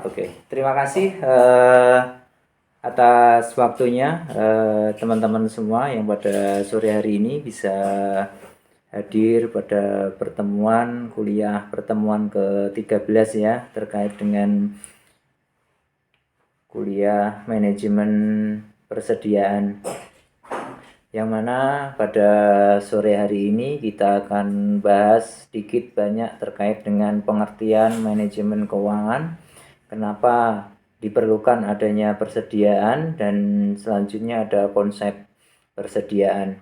Oke, terima kasih atas waktunya teman-teman semua yang pada sore hari ini bisa hadir pada pertemuan ke-13 ya, terkait dengan kuliah manajemen persediaan, yang mana pada sore hari ini kita akan bahas sedikit banyak terkait dengan pengertian manajemen keuangan, kenapa diperlukan adanya persediaan, dan selanjutnya ada konsep persediaan.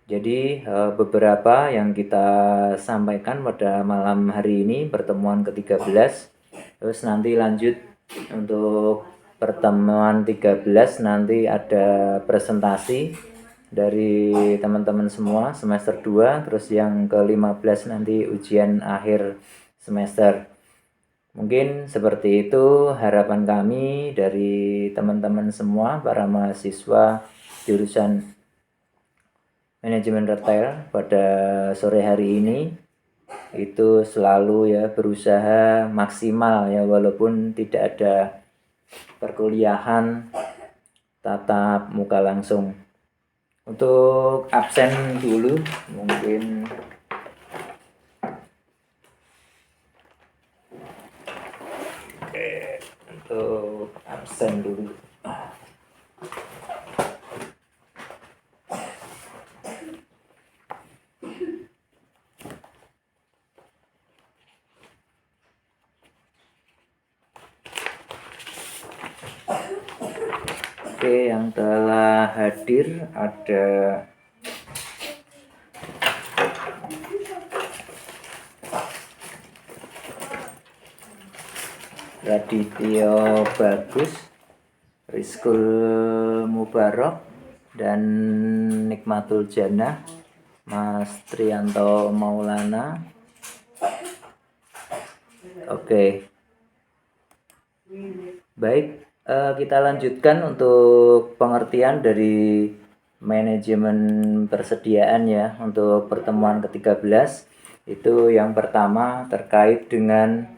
Jadi beberapa yang kita sampaikan pada malam hari ini, pertemuan ke-13, terus nanti lanjut untuk pertemuan 13 nanti ada presentasi dari teman-teman semua semester 2, terus yang ke-15 nanti ujian akhir semester. Mungkin seperti itu harapan kami dari teman-teman semua, para mahasiswa jurusan manajemen retail pada sore hari ini. Itu selalu ya berusaha maksimal ya, walaupun tidak ada perkuliahan tatap muka langsung. Untuk absen dulu mungkin. Oke, untuk absen dulu. Oke, yang telah hadir ada Radityo Bagus, Rizkul Mubarok, dan Nikmatul Jannah, Mas Trianto Maulana. Oke, baik, kita lanjutkan untuk pengertian dari manajemen persediaan ya, untuk pertemuan ke-13. Itu yang pertama terkait dengan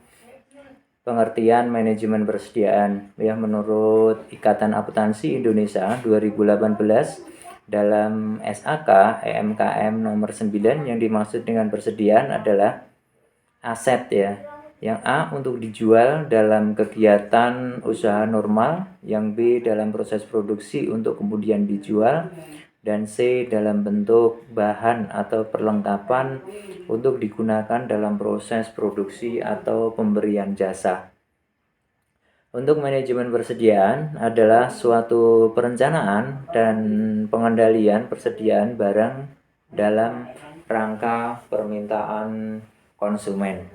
pengertian manajemen persediaan ya, menurut Ikatan Akuntansi Indonesia 2018 dalam SAK EMKM nomor 9, yang dimaksud dengan persediaan adalah aset ya. Yang A, untuk dijual dalam kegiatan usaha normal. Yang B, dalam proses produksi untuk kemudian dijual. Dan C, dalam bentuk bahan atau perlengkapan untuk digunakan dalam proses produksi atau pemberian jasa. Untuk manajemen persediaan adalah suatu perencanaan dan pengendalian persediaan barang dalam rangka permintaan konsumen.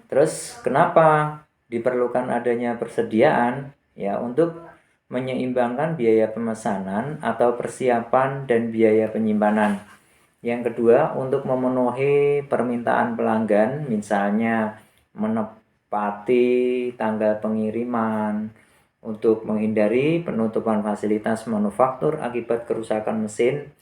Terus kenapa diperlukan adanya persediaan? Ya, untuk menyeimbangkan biaya pemesanan atau persiapan dan biaya penyimpanan. Yang kedua, untuk memenuhi permintaan pelanggan, misalnya menepati tanggal pengiriman, untuk menghindari penutupan fasilitas manufaktur akibat kerusakan mesin,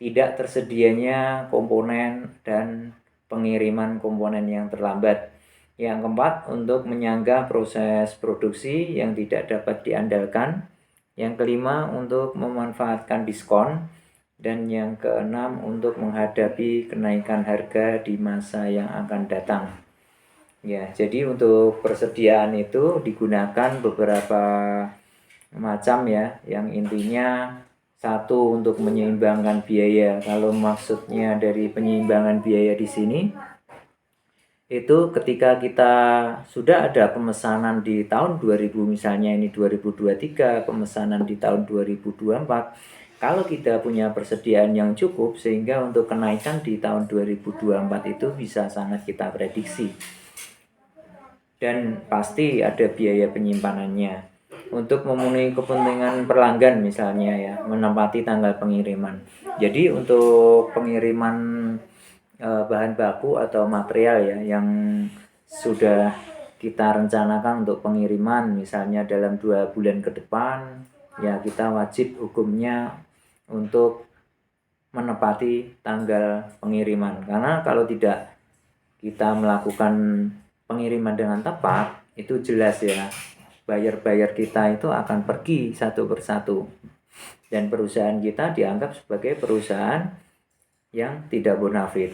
tidak tersedianya komponen, dan pengiriman komponen yang terlambat. Yang keempat, untuk menyangga proses produksi yang tidak dapat diandalkan. Yang kelima, untuk memanfaatkan diskon. Dan yang keenam, untuk menghadapi kenaikan harga di masa yang akan datang. Ya, jadi untuk persediaan itu digunakan beberapa macam ya, yang intinya satu, untuk menyeimbangkan biaya. Kalau maksudnya dari penyeimbangan biaya di sini, itu ketika kita sudah ada pemesanan di tahun 2000, misalnya ini 2023, pemesanan di tahun 2024, kalau kita punya persediaan yang cukup, sehingga untuk kenaikan di tahun 2024 itu bisa sangat kita prediksi. Dan pasti ada biaya penyimpanannya untuk memenuhi kepentingan pelanggan, misalnya ya, menempati tanggal pengiriman. Jadi untuk pengiriman bahan baku atau material ya, yang sudah kita rencanakan untuk pengiriman, misalnya dalam 2 bulan ke depan, ya kita wajib hukumnya untuk menepati tanggal pengiriman. Karena kalau tidak kita melakukan pengiriman dengan tepat, itu jelas ya, buyer-buyer kita itu akan pergi satu persatu. Dan perusahaan kita dianggap sebagai perusahaan yang tidak bonafit.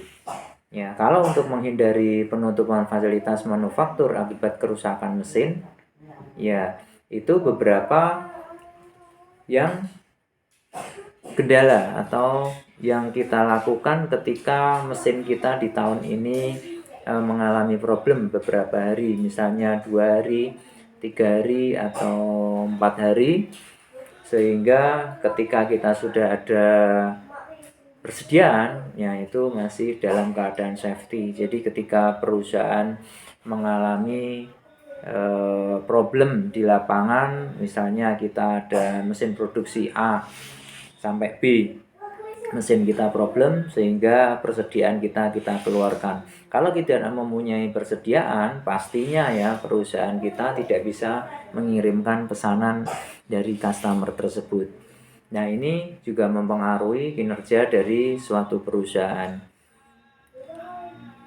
Ya, kalau untuk menghindari penutupan fasilitas manufaktur akibat kerusakan mesin, ya itu beberapa yang kendala atau yang kita lakukan ketika mesin kita di tahun ini mengalami problem beberapa hari, misalnya 2 hari, 3 hari, atau 4 hari, sehingga ketika kita sudah ada persediaan, ya itu masih dalam keadaan safety. Jadi ketika perusahaan mengalami problem di lapangan, misalnya kita ada mesin produksi A sampai B, mesin kita problem sehingga persediaan kita keluarkan. Kalau kita tidak mempunyai persediaan, pastinya ya perusahaan kita tidak bisa mengirimkan pesanan dari customer tersebut. Nah, ini juga mempengaruhi kinerja dari suatu perusahaan.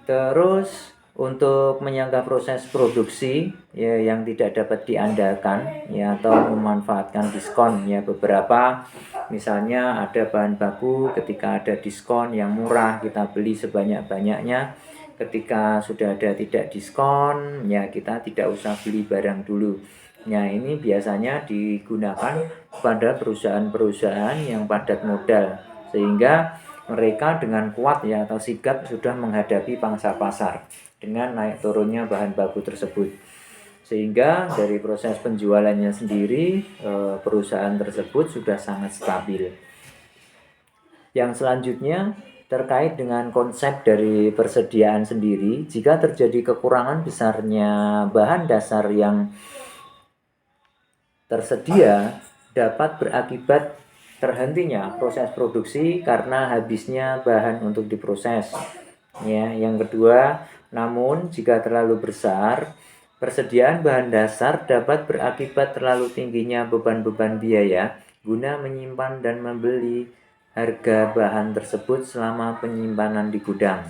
Terus untuk menyangka proses produksi ya yang tidak dapat diandalkan ya, atau memanfaatkan diskon ya, beberapa misalnya ada bahan baku ketika ada diskon yang murah kita beli sebanyak-banyaknya, ketika sudah ada tidak diskon ya kita tidak usah beli barang dulu. Nah, ini biasanya digunakan pada perusahaan-perusahaan yang padat modal, sehingga mereka dengan kuat ya atau sigap sudah menghadapi pangsa pasar dengan naik turunnya bahan baku tersebut, sehingga dari proses penjualannya sendiri perusahaan tersebut sudah sangat stabil. Yang selanjutnya terkait dengan konsep dari persediaan sendiri, jika terjadi kekurangan besarnya bahan dasar yang tersedia dapat berakibat terhentinya proses produksi karena habisnya bahan untuk diproses. Ya, yang kedua, namun jika terlalu besar, persediaan bahan dasar dapat berakibat terlalu tingginya beban-beban biaya guna menyimpan dan membeli harga bahan tersebut selama penyimpanan di gudang.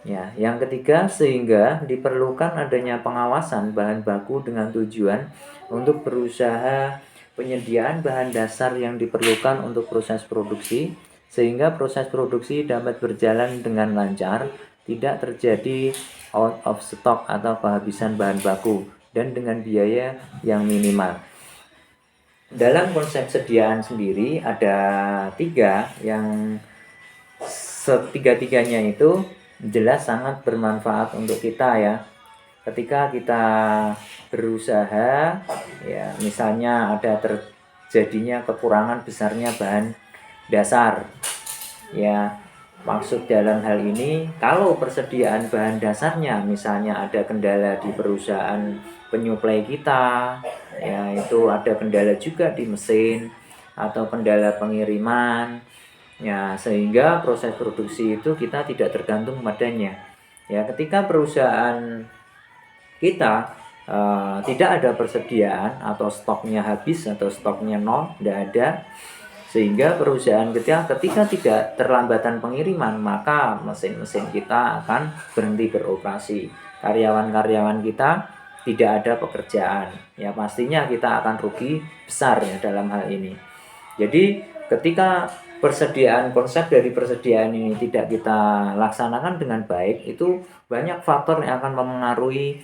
Ya, yang ketiga, sehingga diperlukan adanya pengawasan bahan baku dengan tujuan untuk berusaha penyediaan bahan dasar yang diperlukan untuk proses produksi, sehingga proses produksi dapat berjalan dengan lancar, tidak terjadi out of stock atau kehabisan bahan baku, dan dengan biaya yang minimal. Dalam konsep sediaan sendiri ada 3 yang tiga-tiganya itu jelas sangat bermanfaat untuk kita ya. Ketika kita berusaha ya, misalnya ada terjadinya kekurangan besarnya bahan dasar ya, maksud dalam hal ini kalau persediaan bahan dasarnya misalnya ada kendala di perusahaan penyuplai kita ya, itu ada kendala juga di mesin atau kendala pengiriman ya, sehingga proses produksi itu kita tidak tergantung padanya ya. Ketika perusahaan kita tidak ada persediaan atau stoknya habis atau stoknya nol, tidak ada, sehingga perusahaan ketika tidak terlambatan pengiriman, maka mesin-mesin kita akan berhenti beroperasi, karyawan-karyawan kita tidak ada pekerjaan ya, pastinya kita akan rugi besar ya dalam hal ini. Jadi ketika konsep dari persediaan ini tidak kita laksanakan dengan baik, itu banyak faktor yang akan mempengaruhi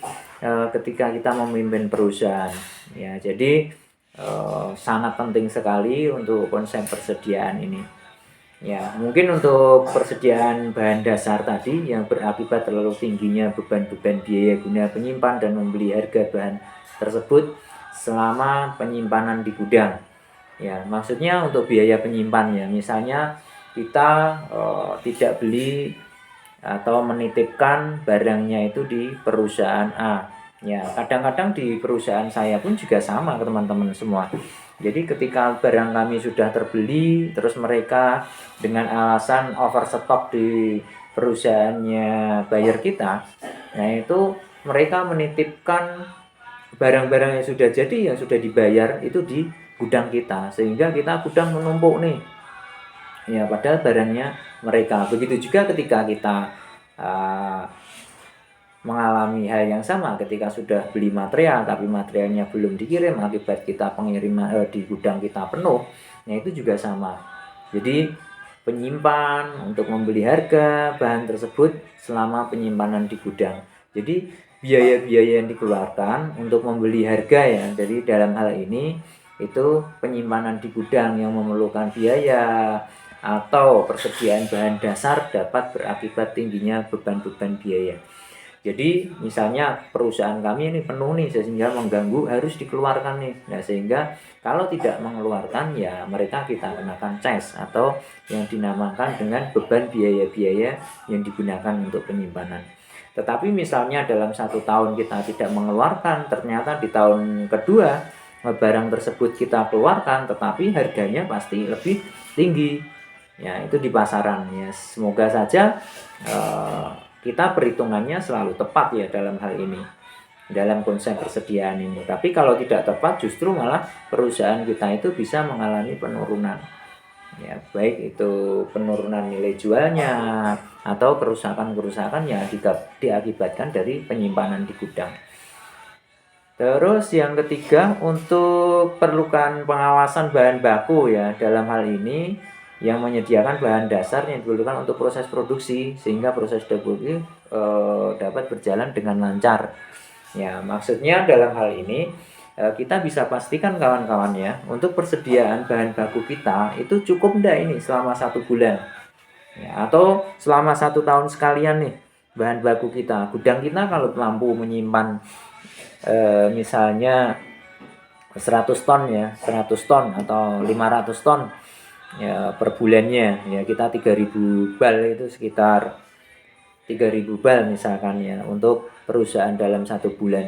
ketika kita memimpin perusahaan ya. Jadi sangat penting sekali untuk konsep persediaan ini ya. Mungkin untuk persediaan bahan dasar tadi yang berakibat terlalu tingginya beban-beban biaya guna penyimpan dan membeli harga bahan tersebut selama penyimpanan di gudang ya, maksudnya untuk biaya penyimpan ya, misalnya kita tidak beli atau menitipkan barangnya itu di perusahaan A ya. Kadang-kadang di perusahaan saya pun juga sama teman-teman semua. Jadi ketika barang kami sudah terbeli, terus mereka dengan alasan overstock di perusahaannya buyer kita, nah itu mereka menitipkan barang-barang yang sudah jadi, yang sudah dibayar itu di gudang kita, sehingga kita gudang menumpuk nih ya, padahal barangnya mereka. Begitu juga ketika kita mengalami hal yang sama ketika sudah beli material tapi materialnya belum dikirim akibat kita pengiriman di gudang kita penuh. Nah, itu juga sama. Jadi penyimpan untuk membeli harga bahan tersebut selama penyimpanan di gudang. Jadi biaya-biaya yang dikeluarkan untuk membeli harga ya. Jadi dalam hal ini itu penyimpanan di gudang yang memerlukan biaya atau persediaan bahan dasar dapat berakibat tingginya beban-beban biaya. Jadi misalnya perusahaan kami ini penuh nih sehingga mengganggu harus dikeluarkan nih. Nah, sehingga kalau tidak mengeluarkan ya mereka kita kenakan CES atau yang dinamakan dengan beban biaya-biaya yang digunakan untuk penyimpanan. Tetapi misalnya dalam 1 tahun kita tidak mengeluarkan, ternyata di tahun kedua barang tersebut kita keluarkan tetapi harganya pasti lebih tinggi. Ya, itu di pasaran ya. Semoga saja kita perhitungannya selalu tepat ya dalam hal ini, dalam konsep persediaan ini. Tapi kalau tidak tepat justru malah perusahaan kita itu bisa mengalami penurunan. Ya, baik itu penurunan nilai jualnya atau kerusakan-kerusakan yang diakibatkan dari penyimpanan di gudang. Terus yang ketiga, untuk perlukan pengawasan bahan baku ya. Dalam hal ini yang menyediakan bahan dasar yang diperlukan untuk proses produksi sehingga proses produksi dapat berjalan dengan lancar. Ya, maksudnya dalam hal ini kita bisa pastikan kawan-kawan ya, untuk persediaan bahan baku kita itu cukup enggak ini selama 1 bulan. Ya, atau selama 1 tahun sekalian nih bahan baku kita. Gudang kita kalau mampu menyimpan misalnya 100 ton ya, 100 ton atau 500 ton ya per bulannya ya, kita 3000 bal itu sekitar 3000 bal misalkan ya untuk perusahaan dalam 1 bulan.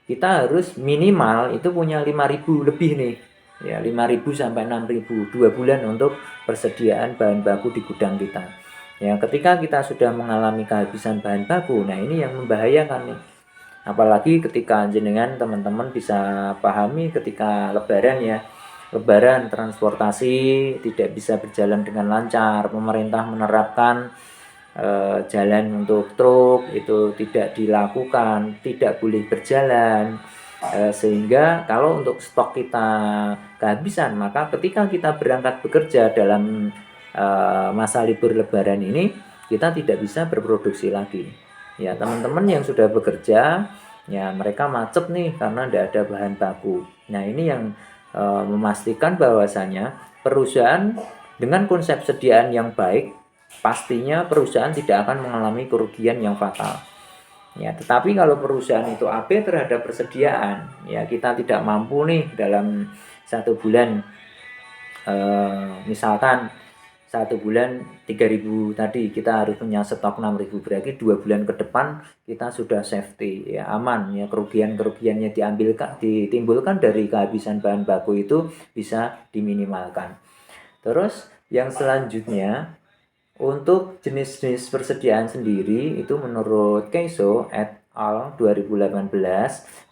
Kita harus minimal itu punya 5000 lebih nih ya, 5000 sampai 6000 2 bulan untuk persediaan bahan baku di gudang kita. Ya, ketika kita sudah mengalami kehabisan bahan baku, nah ini yang membahayakan nih. Apalagi ketika jenengan teman-teman bisa pahami ketika lebaran ya. Lebaran transportasi tidak bisa berjalan dengan lancar, pemerintah menerapkan jalan untuk truk itu tidak dilakukan, tidak boleh berjalan, sehingga kalau untuk stok kita kehabisan, maka ketika kita berangkat bekerja dalam masa libur lebaran ini kita tidak bisa berproduksi lagi. Ya, teman-teman yang sudah bekerja ya mereka macet nih karena tidak ada bahan baku. Nah, ini yang memastikan bahwasanya perusahaan dengan konsep sediaan yang baik, pastinya perusahaan tidak akan mengalami kerugian yang fatal. Ya, tetapi kalau perusahaan itu abe terhadap persediaan, ya kita tidak mampu nih dalam 1 bulan, misalkan 1 bulan 3000 tadi kita harus punya stok 6000, berarti 2 bulan ke depan kita sudah safety ya, aman ya, kerugian-kerugiannya ditimbulkan dari kehabisan bahan baku itu bisa diminimalkan. Terus yang selanjutnya untuk jenis-jenis persediaan sendiri itu menurut Keiso et al 2018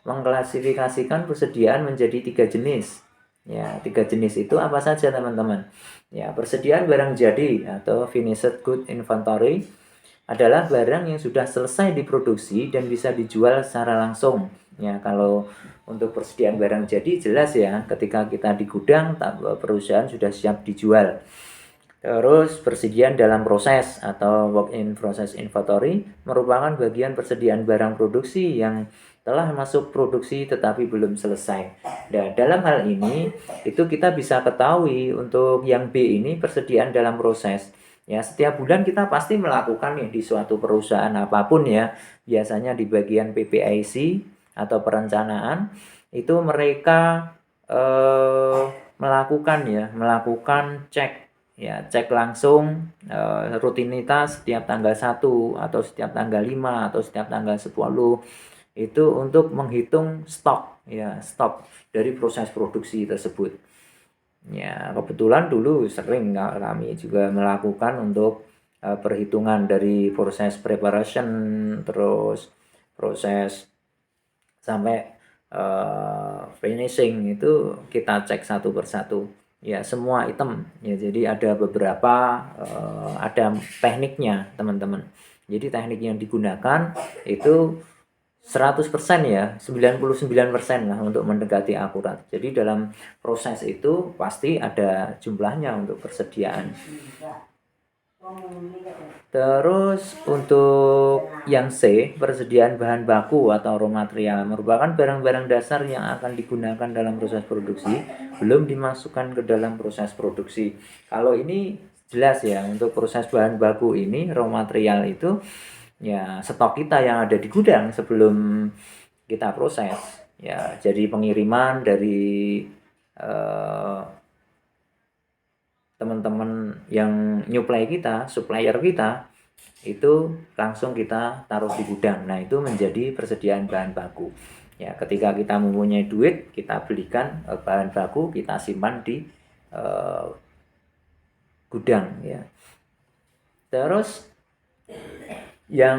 mengklasifikasikan persediaan menjadi 3 jenis. Ya, 3 jenis itu apa saja teman-teman? Ya, persediaan barang jadi atau finished good inventory adalah barang yang sudah selesai diproduksi dan bisa dijual secara langsung. Ya, kalau untuk persediaan barang jadi jelas ya, ketika kita di gudang perusahaan sudah siap dijual. Terus persediaan dalam proses atau work in process inventory merupakan bagian persediaan barang produksi yang telah masuk produksi tetapi belum selesai. Dan dalam hal ini itu kita bisa ketahui untuk yang B ini persediaan dalam proses. Ya, setiap bulan kita pasti melakukan nih di suatu perusahaan apapun ya. Biasanya di bagian PPIC atau perencanaan itu mereka melakukan cek ya, cek langsung rutinitas setiap tanggal 1 atau setiap tanggal 5 atau setiap tanggal 10 itu untuk menghitung stok ya, stok dari proses produksi tersebut. Ya, kebetulan dulu sering kami juga melakukan untuk perhitungan dari proses preparation terus proses sampai finishing itu kita cek satu persatu. Ya, semua item ya, jadi ada beberapa ada tekniknya teman-teman. Jadi teknik yang digunakan itu 100% ya, 99% lah untuk mendekati akurat. Jadi dalam proses itu pasti ada jumlahnya untuk persediaan. Terus untuk yang C, persediaan bahan baku atau raw material merupakan barang-barang dasar yang akan digunakan dalam proses produksi, belum dimasukkan ke dalam proses produksi. Kalau ini jelas ya, untuk proses bahan baku ini raw material itu ya stok kita yang ada di gudang sebelum kita proses. Ya, jadi pengiriman dari eh, teman-teman yang nyuplai kita, supplier kita, itu langsung kita taruh di gudang. Nah, itu menjadi persediaan bahan baku. Ya, ketika kita mempunyai duit, kita belikan bahan baku, kita simpan di gudang ya. Terus yang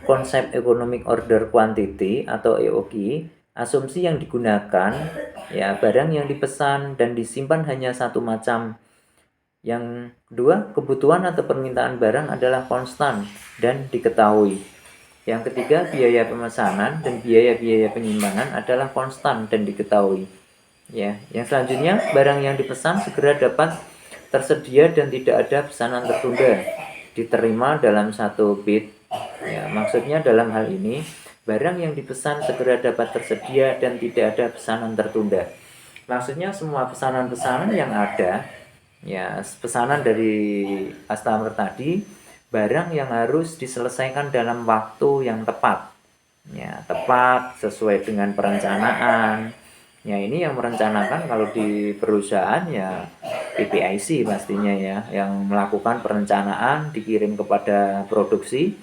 konsep economic order quantity atau EOQ, asumsi yang digunakan ya barang yang dipesan dan disimpan hanya satu macam. Yang kedua, kebutuhan atau permintaan barang adalah konstan dan diketahui. Yang ketiga, biaya pemesanan dan biaya-biaya penyimpanan adalah konstan dan diketahui. Ya, yang selanjutnya, barang yang dipesan segera dapat tersedia dan tidak ada pesanan tertunda diterima dalam satu bit. Ya, maksudnya dalam hal ini, barang yang dipesan segera dapat tersedia dan tidak ada pesanan tertunda. Maksudnya semua pesanan-pesanan yang ada, ya pesanan dari customer tadi, barang yang harus diselesaikan dalam waktu yang tepat. Ya, tepat sesuai dengan perencanaan. Ya, ini yang merencanakan kalau di perusahaan ya PPIC pastinya ya, yang melakukan perencanaan dikirim kepada produksi.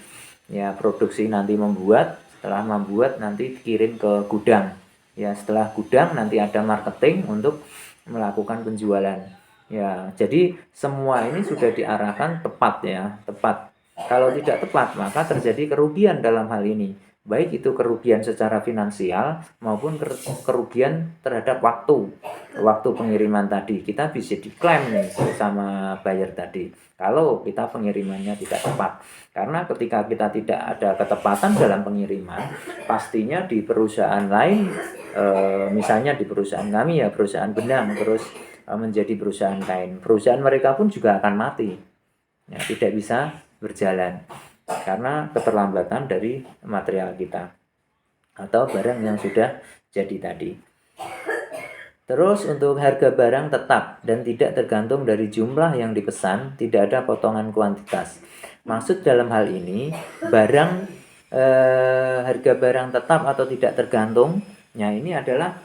Ya, produksi nanti membuat, setelah membuat nanti dikirim ke gudang. Ya, setelah gudang nanti ada marketing untuk melakukan penjualan. Ya, jadi semua ini sudah diarahkan tepat ya, tepat. Kalau tidak tepat, maka terjadi kerugian dalam hal ini. Baik itu kerugian secara finansial maupun kerugian terhadap waktu pengiriman tadi. Kita bisa diklaim nih sama buyer tadi kalau kita pengirimannya tidak tepat. Karena ketika kita tidak ada ketepatan dalam pengiriman, pastinya di perusahaan lain, misalnya di perusahaan kami ya, perusahaan benang, terus menjadi perusahaan kain, perusahaan mereka pun juga akan mati ya, tidak bisa berjalan karena keterlambatan dari material kita atau barang yang sudah jadi tadi. Terus untuk harga barang tetap dan tidak tergantung dari jumlah yang dipesan, tidak ada potongan kuantitas. Maksud dalam hal ini, harga barang tetap atau tidak tergantung, ya ini adalah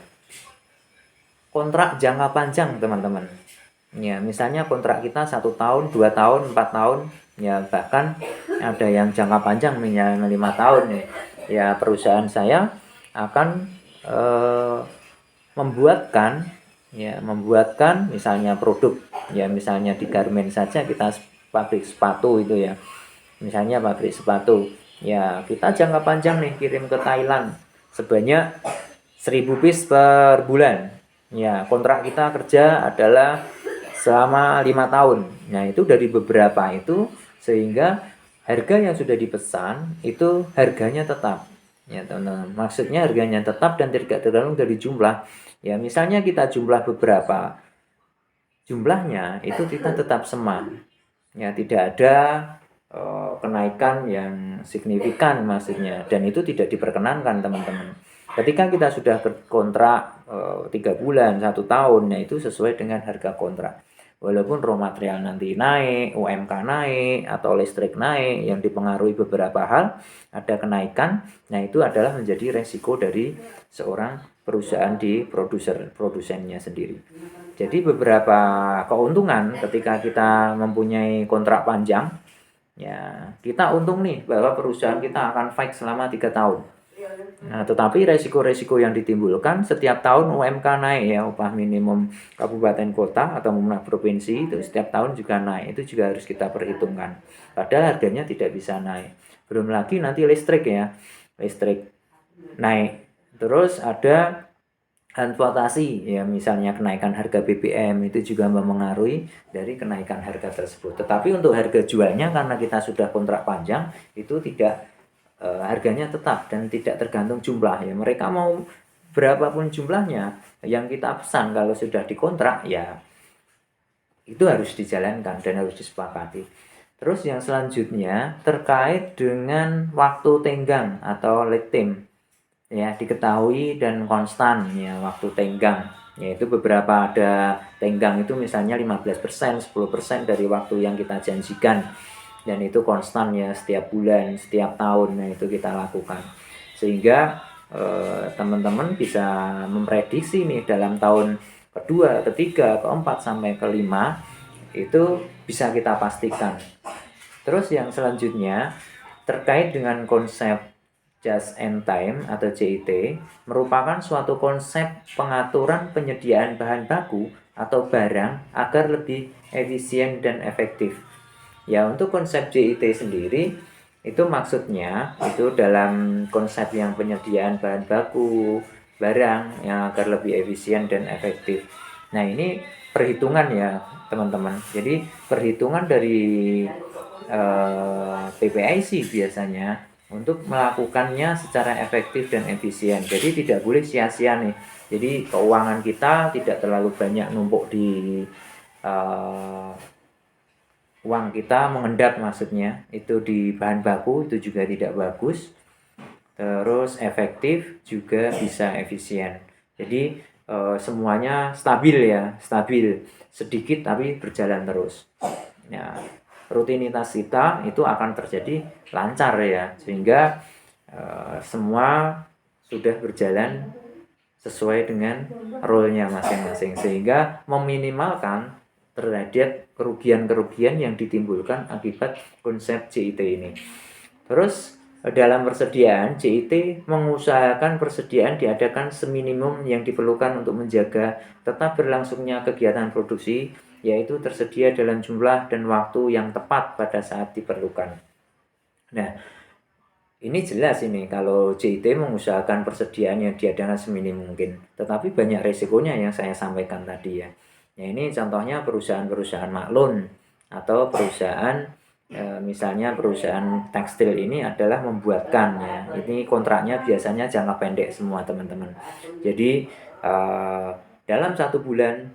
kontrak jangka panjang teman-teman. Ya, misalnya kontrak kita 1 tahun, 2 tahun, 4 tahun, ya bahkan ada yang jangka panjang misalnya 5 tahun nih. Ya, perusahaan saya akan membuatkan misalnya produk, ya misalnya di garment saja kita pabrik sepatu itu ya. Misalnya pabrik sepatu, ya kita jangka panjang nih kirim ke Thailand sebanyak 1000 piece per bulan. Ya, kontrak kita kerja adalah selama 5 tahun. Nah, itu dari beberapa itu sehingga harga yang sudah dipesan itu harganya tetap. Ya, teman-teman. Maksudnya harganya tetap dan tidak tergantung dari jumlah. Ya, misalnya kita jumlah beberapa, jumlahnya itu kita tetap sama. Ya, tidak ada kenaikan yang signifikan maksudnya, dan itu tidak diperkenankan teman-teman. Ketika kita sudah kontrak 3 bulan, 1 tahun, ya itu sesuai dengan harga kontrak. Walaupun raw material nanti naik, UMK naik, atau listrik naik, yang dipengaruhi beberapa hal, ada kenaikan, nah itu adalah menjadi resiko dari seorang perusahaan di produsennya sendiri. Jadi beberapa keuntungan ketika kita mempunyai kontrak panjang, ya kita untung nih bahwa perusahaan kita akan fight selama 3 tahun. Nah, tetapi resiko-resiko yang ditimbulkan setiap tahun UMK naik ya, upah minimum kabupaten kota atau provinsi itu setiap tahun juga naik, itu juga harus kita perhitungkan. Padahal harganya tidak bisa naik. Belum lagi nanti listrik ya, listrik naik. Terus ada transportasi ya, misalnya kenaikan harga BBM itu juga mempengaruhi dari kenaikan harga tersebut. Tetapi untuk harga jualnya karena kita sudah kontrak panjang itu tidak harganya tetap dan tidak tergantung jumlah ya. Mereka mau berapapun jumlahnya yang kita pesan kalau sudah dikontrak ya itu harus dijalankan dan harus disepakati. Terus yang selanjutnya terkait dengan waktu tenggang atau lead time ya, diketahui dan konstan ya waktu tenggang, yaitu beberapa ada tenggang itu misalnya 15%, 10% dari waktu yang kita janjikan, dan itu konstan ya setiap bulan, setiap tahun. Nah itu kita lakukan sehingga teman-teman bisa memprediksi nih dalam tahun kedua, ketiga, keempat sampai kelima itu bisa kita pastikan. Terus yang selanjutnya terkait dengan konsep Just in Time atau JIT merupakan suatu konsep pengaturan penyediaan bahan baku atau barang agar lebih efisien dan efektif. Ya, untuk konsep JIT sendiri itu maksudnya itu dalam konsep yang penyediaan bahan baku, barang yang agar lebih efisien dan efektif. Nah, ini perhitungan ya, teman-teman. Jadi, perhitungan dari PPIC biasanya untuk melakukannya secara efektif dan efisien. Jadi tidak boleh sia-sia nih. Jadi keuangan kita tidak terlalu banyak numpuk di uang kita mengendap, maksudnya itu di bahan baku, itu juga tidak bagus. Terus efektif juga bisa efisien. Jadi semuanya stabil ya, stabil, sedikit tapi berjalan terus. Ya, rutinitas kita itu akan terjadi lancar ya, sehingga semua sudah berjalan sesuai dengan role-nya masing-masing, sehingga meminimalkan terhadap kerugian-kerugian yang ditimbulkan akibat konsep JIT ini. Terus dalam persediaan, JIT mengusahakan persediaan diadakan seminimum yang diperlukan untuk menjaga tetap berlangsungnya kegiatan produksi, yaitu tersedia dalam jumlah dan waktu yang tepat pada saat diperlukan. Nah, ini jelas ini kalau JIT mengusahakan persediaan yang diadakan seminim mungkin, tetapi banyak resikonya yang saya sampaikan tadi ya. Ya ini contohnya perusahaan-perusahaan maklun atau perusahaan misalnya perusahaan tekstil ini adalah membuatkan ya. Ini kontraknya biasanya jangka pendek semua teman-teman. Jadi dalam 1 bulan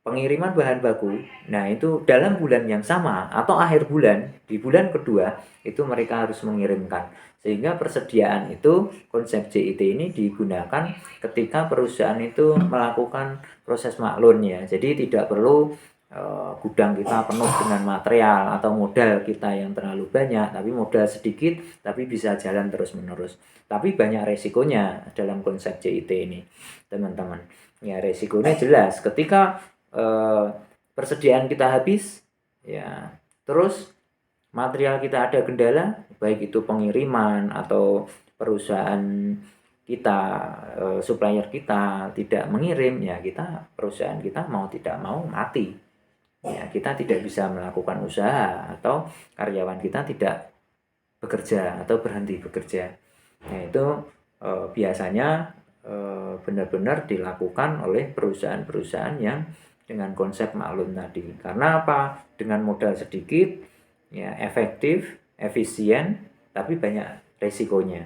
pengiriman bahan baku, nah itu dalam bulan yang sama atau akhir bulan, di bulan kedua itu mereka harus mengirimkan. Sehingga persediaan itu konsep JIT ini digunakan ketika perusahaan itu melakukan proses maklun ya. Jadi tidak perlu gudang kita penuh dengan material atau modal kita yang terlalu banyak, tapi modal sedikit tapi bisa jalan terus menerus. Tapi banyak resikonya dalam konsep JIT ini teman-teman. Ya resikonya jelas ketika persediaan kita habis ya, terus material kita ada kendala, baik itu pengiriman atau perusahaan kita, supplier kita tidak mengirim ya, perusahaan kita mau tidak mau mati ya, kita tidak bisa melakukan usaha atau karyawan kita tidak bekerja atau berhenti bekerja. Nah itu biasanya benar-benar dilakukan oleh perusahaan-perusahaan yang dengan konsep maklun tadi. Karena apa? Dengan modal sedikit ya efektif, efisien, tapi banyak resikonya.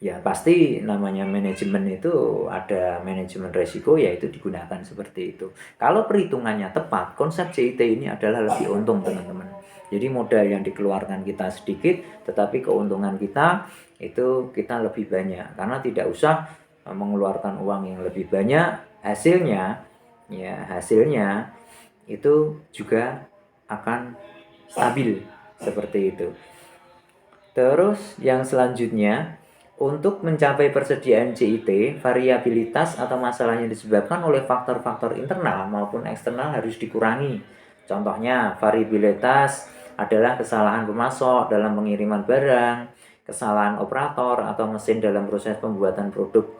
Ya pasti namanya manajemen itu ada manajemen resiko, yaitu digunakan seperti itu. Kalau perhitungannya tepat, konsep JIT ini adalah lebih untung teman-teman. Jadi modal yang dikeluarkan kita sedikit, tetapi keuntungan kita itu kita lebih banyak. Karena tidak usah mengeluarkan uang yang lebih banyak, hasilnya itu juga akan stabil seperti itu. Terus yang selanjutnya, untuk mencapai persediaan JIT, variabilitas atau masalah yang disebabkan oleh faktor-faktor internal maupun eksternal harus dikurangi. Contohnya, variabilitas adalah kesalahan pemasok dalam pengiriman barang, kesalahan operator atau mesin dalam proses pembuatan produk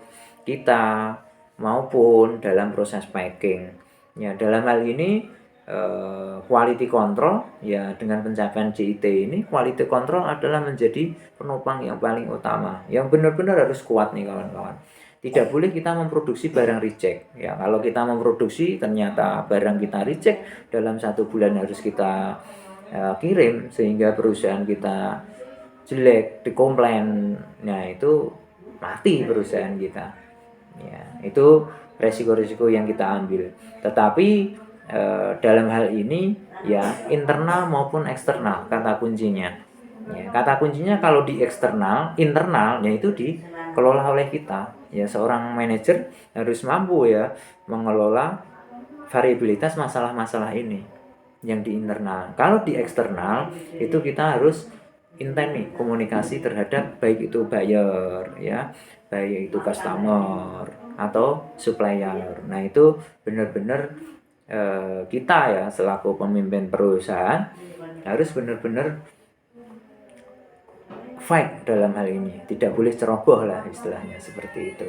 kita, maupun dalam proses packing. Ya, dalam hal ini quality control ya, dengan pencapaian JIT ini quality control adalah menjadi penopang yang paling utama, yang benar-benar harus kuat nih kawan-kawan. tidak boleh kita memproduksi barang reject. Ya, kalau kita memproduksi ternyata barang kita reject, dalam 1 bulan harus kita kirim, sehingga perusahaan kita jelek, dikomplain, nah itu mati perusahaan kita. Ya, itu resiko-resiko yang kita ambil. Tetapi dalam hal ini ya internal maupun eksternal kata kuncinya. Ya, kata kuncinya kalau di eksternal, internal yaitu dikelola oleh kita. Ya, seorang manajer harus mampu ya mengelola variabilitas masalah-masalah ini yang di internal. Kalau di eksternal itu kita harus intens nih komunikasi terhadap baik itu buyer ya, baik itu customer atau supplier. Nah, itu benar-benar kita ya selaku pemimpin perusahaan harus benar-benar fight dalam hal ini. Tidak boleh ceroboh lah istilahnya seperti itu.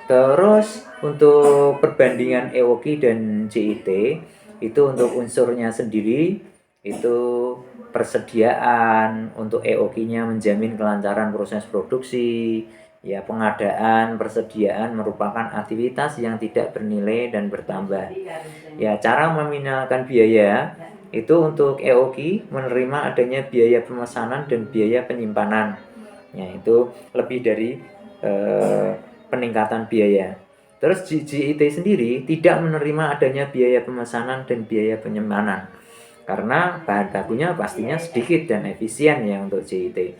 Terus untuk perbandingan EOQ dan JIT itu untuk unsurnya sendiri itu persediaan. Untuk EOQ-nya menjamin kelancaran proses produksi. Ya, pengadaan persediaan merupakan aktivitas yang tidak bernilai dan bertambah. Ya, cara meminalkan biaya itu untuk EOQ menerima adanya biaya pemesanan dan biaya penyimpanan. Ya, itu lebih dari peningkatan biaya. Terus JIT sendiri tidak menerima adanya biaya pemesanan dan biaya penyimpanan karena bahan bakunya pastinya sedikit dan efisien ya untuk JIT.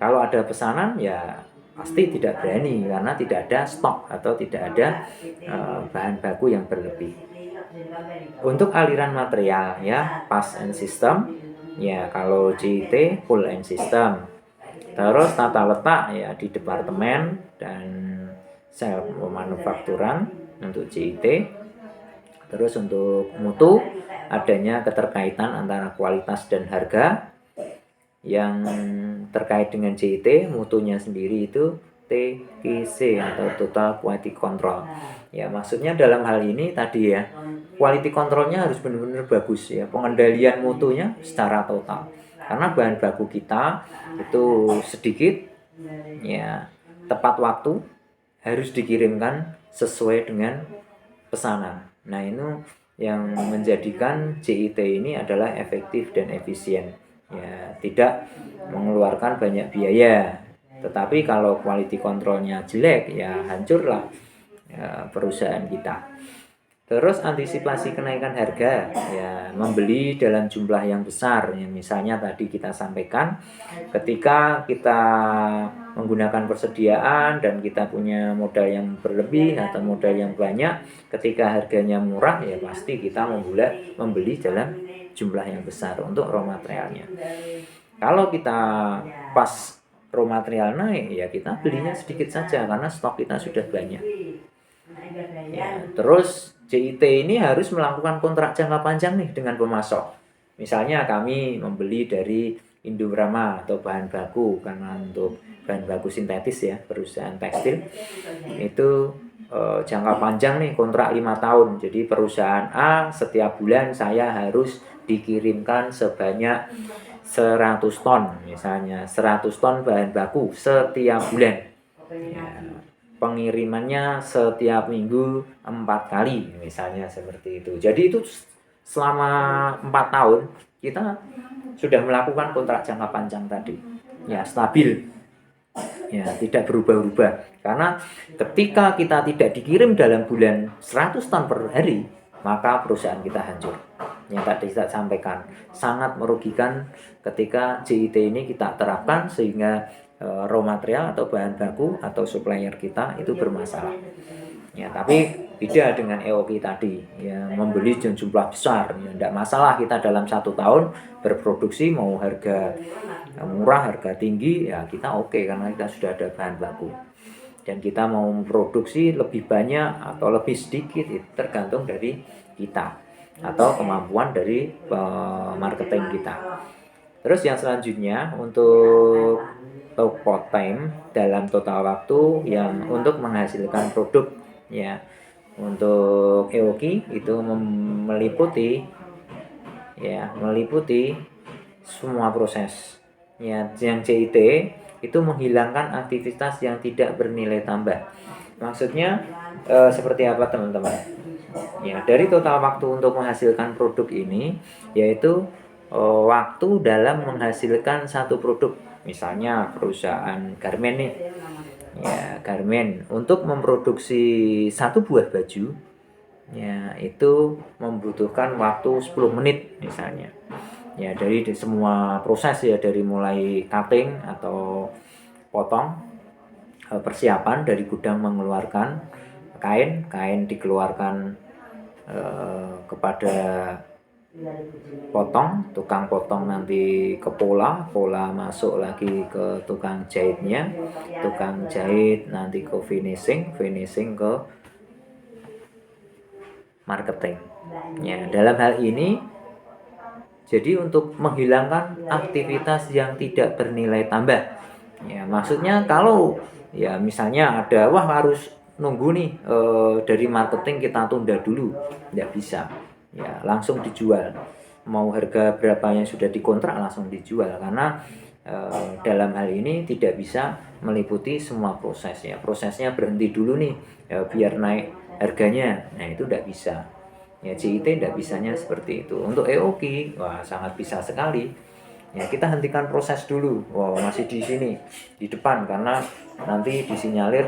Kalau ada pesanan ya pasti tidak berani karena tidak ada stok atau tidak ada bahan baku yang berlebih. Untuk aliran material ya pass and system ya, kalau JIT full and system. Terus tata letak ya di departemen dan sel pemanufakturan untuk JIT. Terus untuk mutu adanya keterkaitan antara kualitas dan harga. Yang terkait dengan JIT mutunya sendiri itu TQC atau Total Quality Control. Ya, maksudnya dalam hal ini tadi ya, quality controlnya harus benar-benar bagus ya, pengendalian mutunya secara total. Karena bahan baku kita itu sedikit ya, tepat waktu, harus dikirimkan sesuai dengan pesanan. Nah, ini yang menjadikan JIT ini adalah efektif dan efisien. Ya, tidak mengeluarkan banyak biaya. Tetapi kalau quality controlnya jelek ya hancurlah ya, perusahaan kita. Terus antisipasi kenaikan harga ya, membeli dalam jumlah yang besar ya, misalnya tadi kita sampaikan ketika kita menggunakan persediaan dan kita punya modal yang berlebih atau modal yang banyak, ketika harganya murah ya pasti kita membeli dalam jumlah yang besar untuk raw materialnya. Kalau kita pas raw material naik ya kita belinya sedikit saja karena stok kita sudah banyak. Ya, terus JIT ini harus melakukan kontrak jangka panjang nih dengan pemasok. Misalnya kami membeli dari Indorama atau bahan baku, karena untuk bahan baku sintetis ya, perusahaan tekstil itu jangka panjang nih, kontrak 5 tahun. Jadi perusahaan A setiap bulan saya harus dikirimkan sebanyak 100 ton, misalnya 100 ton bahan baku setiap bulan. Ya, pengirimannya setiap minggu 4 kali misalnya seperti itu. Jadi itu selama 4 tahun kita sudah melakukan kontrak jangka panjang tadi. Ya, stabil. Ya, tidak berubah-ubah. Karena ketika kita tidak dikirim dalam bulan 100 ton per hari, maka perusahaan kita hancur. Yang tadi saya sampaikan, sangat merugikan ketika JIT ini kita terapkan sehingga raw material atau bahan baku atau supplier kita itu bermasalah. Ya, tapi beda dengan EOQ tadi ya, membeli jumlah besar ya, tidak masalah kita dalam 1 tahun berproduksi mau harga murah harga tinggi ya kita oke, karena kita sudah ada bahan baku. Dan kita mau memproduksi lebih banyak atau lebih sedikit itu tergantung dari kita atau kemampuan dari marketing kita. Terus yang selanjutnya untuk top time dalam total waktu yang untuk menghasilkan produk ya. Untuk EOQ itu meliputi semua proses. Ya, yang JIT itu menghilangkan aktivitas yang tidak bernilai tambah. Maksudnya seperti apa teman-teman? Ya, dari total waktu untuk menghasilkan produk ini yaitu waktu dalam menghasilkan satu produk. Misalnya perusahaan garment nih. Ya, garment untuk memproduksi satu buah baju ya itu membutuhkan waktu 10 menit misalnya. Ya, dari semua proses ya, dari mulai cutting atau potong, persiapan dari gudang mengeluarkan kain, kain dikeluarkan kepada potong, tukang potong nanti ke pola, pola masuk lagi ke tukang jahitnya, tukang jahit nanti ke finishing, finishing ke marketing. Ya, dalam hal ini jadi untuk menghilangkan aktivitas yang tidak bernilai tambah. Ya, maksudnya kalau ya misalnya ada wah harus nunggu nih dari marketing kita tunda dulu, tidak bisa. Ya, langsung dijual. Mau harga berapa yang sudah dikontrak langsung dijual karena dalam hal ini tidak bisa meliputi semua proses ya. Prosesnya berhenti dulu nih biar naik harganya. Nah, itu tidak bisa. Ya, CIT tidak bisanya seperti itu. Untuk EOQ, wah sangat bisa sekali. Ya, kita hentikan proses dulu. Wah, masih di sini, di depan karena nanti disinyalir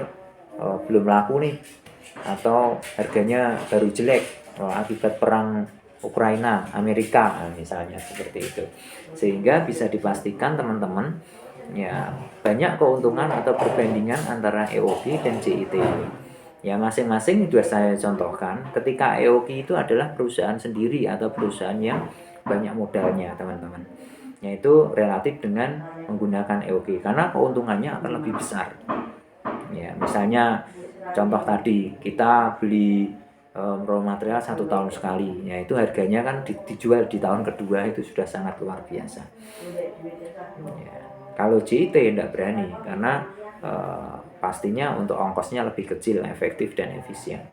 belum laku nih atau harganya baru jelek akibat perang Ukraina, Amerika misalnya seperti itu. Sehingga bisa dipastikan teman-teman ya banyak keuntungan atau perbandingan antara EOQ dan CIT ini. Ya, masing-masing sudah saya contohkan. Ketika EOQ itu adalah perusahaan sendiri atau perusahaan yang banyak modalnya teman-teman, yaitu relatif dengan menggunakan EOQ karena keuntungannya akan lebih besar. Ya, misalnya contoh tadi kita beli raw material 1 tahun sekali, ya itu harganya kan dijual di tahun kedua itu sudah sangat luar biasa. Ya, kalau CIT tidak berani karena pastinya untuk ongkosnya lebih kecil, efektif dan efisien.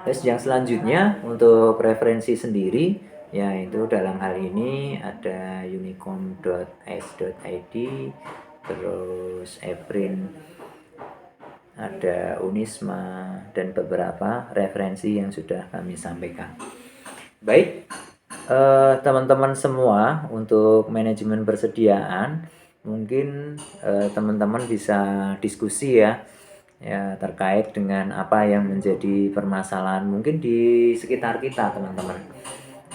Terus yang selanjutnya untuk referensi sendiri, yaitu dalam hal ini ada unicom.s.id, terus Eprin, ada Unisma, dan beberapa referensi yang sudah kami sampaikan. Baik, teman-teman semua, untuk manajemen persediaan mungkin teman-teman bisa diskusi ya terkait dengan apa yang menjadi permasalahan mungkin di sekitar kita teman-teman.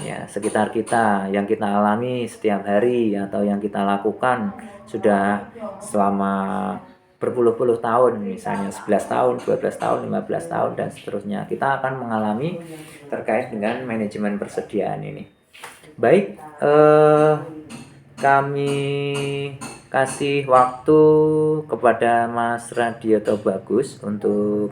Ya, sekitar kita yang kita alami setiap hari atau yang kita lakukan sudah selama berpuluh-puluh tahun, misalnya 11 tahun, 12 tahun, 15 tahun dan seterusnya. Kita akan mengalami terkait dengan manajemen persediaan ini. Baik, kami kasih waktu kepada Mas Radioto Bagus untuk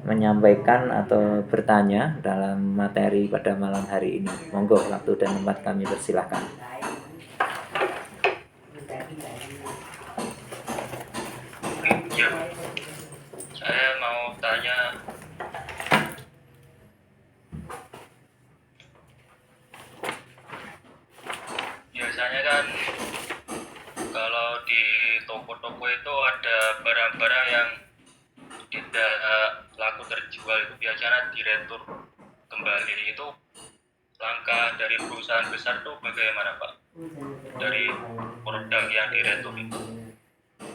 menyampaikan atau bertanya dalam materi pada malam hari ini. Monggo, waktu dan tempat kami persilahkan. Ya, saya mau tanya, biasanya kan kalau di toko-toko itu ada barang-barang yang tidak laku terjual, itu biasanya diretur kembali. Itu langkah dari perusahaan besar itu bagaimana Pak? Dari produk yang diretur itu.